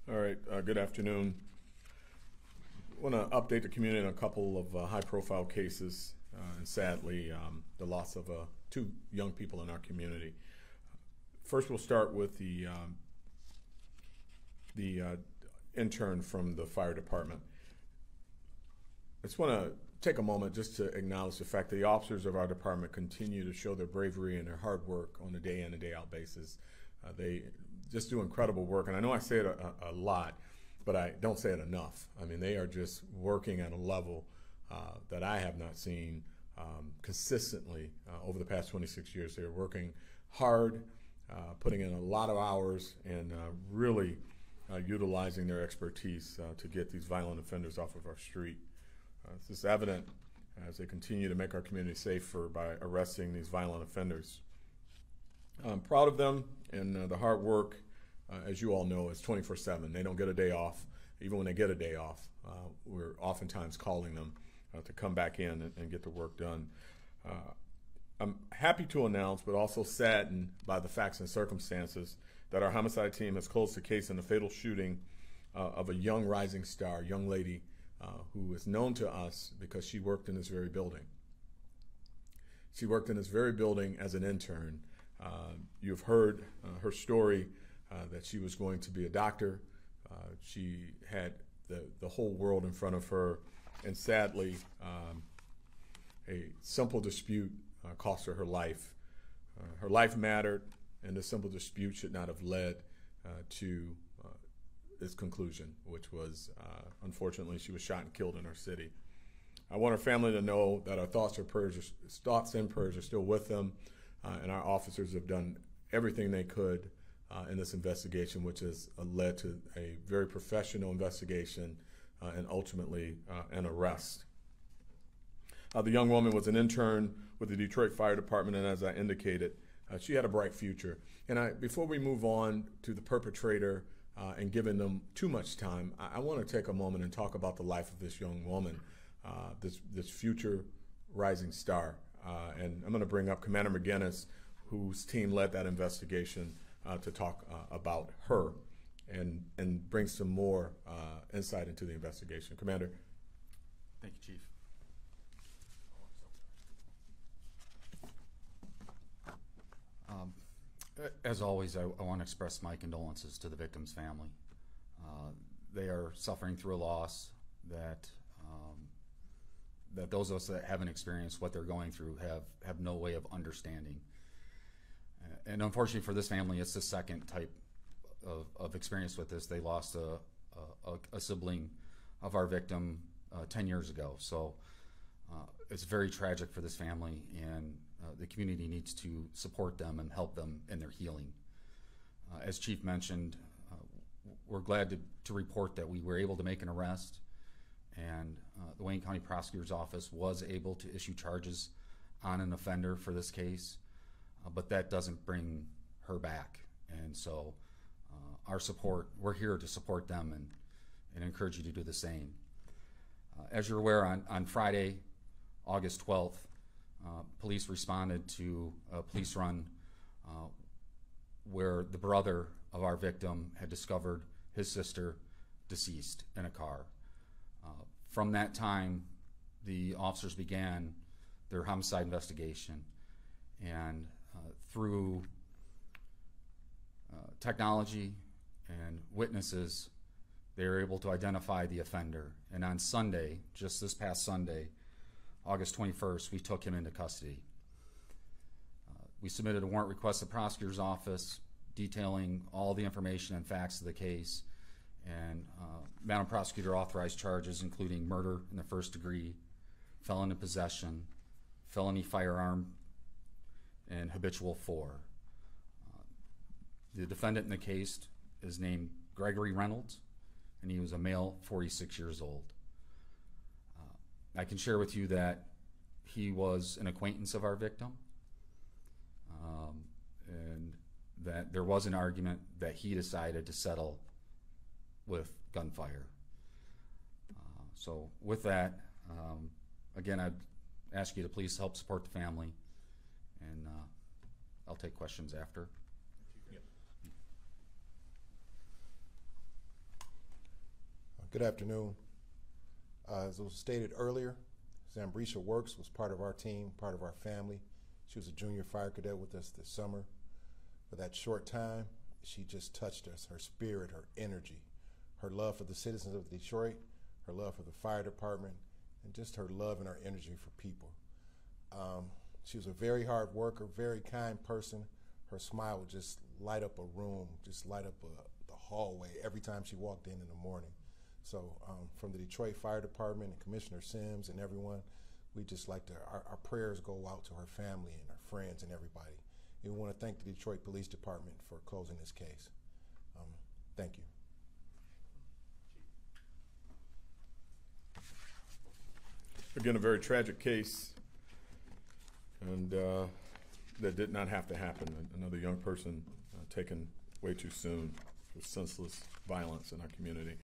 All right, good afternoon. I want to update the community on a couple of high-profile cases, and sadly, the loss of two young people in our community. First, we'll start with the intern from the fire department. I just want to take a moment just to acknowledge the fact that the officers of our department continue to show their bravery and their hard work on a day-in and day-out basis. They just do incredible work, and I know I say it a lot, but I don't say it enough. I mean, they are just working at a level that I have not seen consistently over the past 26 years. They're working hard, putting in a lot of hours, and really utilizing their expertise to get these violent offenders off of our street. This is evident as they continue to make our community safer by arresting these violent offenders. I'm proud of them, and the hard work, as you all know, is 24/7. They don't get a day off. Even when they get a day off, we're oftentimes calling them to come back in and get the work done. I'm happy to announce, but also saddened by the facts and circumstances, that our homicide team has closed the case in the fatal shooting of a young rising star, young lady who is known to us because she worked in this very building. She worked in this very building as an intern. You've heard her story, that she was going to be a doctor. She had the whole world in front of her, and sadly, a simple dispute cost her life. Her life mattered, and this simple dispute should not have led to its conclusion, which was, unfortunately, she was shot and killed in our city. I want our family to know that our thoughts and prayers are still with them, and our officers have done everything they could in this investigation, which has led to a very professional investigation and ultimately an arrest. The young woman was an intern with the Detroit Fire Department, and as I indicated, she had a bright future. And before we move on to the perpetrator and giving them too much time, I want to take a moment and talk about the life of this young woman, this future rising star. And I'm going to bring up Commander McGinnis, whose team led that investigation, to talk about her and bring some more insight into the investigation. Commander. Thank you, Chief. As always, I want to express my condolences to the victim's family. They are suffering through a loss that those of us that haven't experienced what they're going through have no way of understanding. And unfortunately for this family, it's the second type of experience with this. They lost a sibling of our victim 10 years ago. So it's very tragic for this family, and the community needs to support them and help them in their healing. As Chief mentioned, we're glad to report that we were able to make an arrest, and the Wayne County Prosecutor's Office was able to issue charges on an offender for this case, but that doesn't bring her back. And so our support, we're here to support them and encourage you to do the same. As you're aware, on Friday, August 12th, police responded to a police run where the brother of our victim had discovered his sister deceased in a car. From that time, the officers began their homicide investigation, and through technology and witnesses, they were able to identify the offender. And on Sunday, just this past Sunday, August 21st, we took him into custody. We submitted a warrant request to the prosecutor's office detailing all the information and facts of the case, and Madam Prosecutor authorized charges including murder in the first degree, felon in possession, felony firearm, and habitual for. The defendant in the case is named Gregory Reynolds, and he was a male, 46 years old. I can share with you that he was an acquaintance of our victim, and that there was an argument that he decided to settle with gunfire. So with that, again, I'd ask you to please help support the family, and I'll take questions after. Good afternoon. As was stated earlier, Zambrisha Works was part of our team, part of our family. She was a junior fire cadet with us this summer. For that short time, she just touched us, her spirit, her energy, her love for the citizens of Detroit, her love for the fire department, and just her love and her energy for people. She was a very hard worker, very kind person. Her smile would just light up a room, just light up the hallway every time she walked in the morning. So from the Detroit Fire Department and Commissioner Sims and everyone, we just like to, our prayers go out to her family and her friends and everybody. And we want to thank the Detroit Police Department for closing this case. Thank you. Again, a very tragic case, and that did not have to happen. Another young person taken way too soon with senseless violence in our community.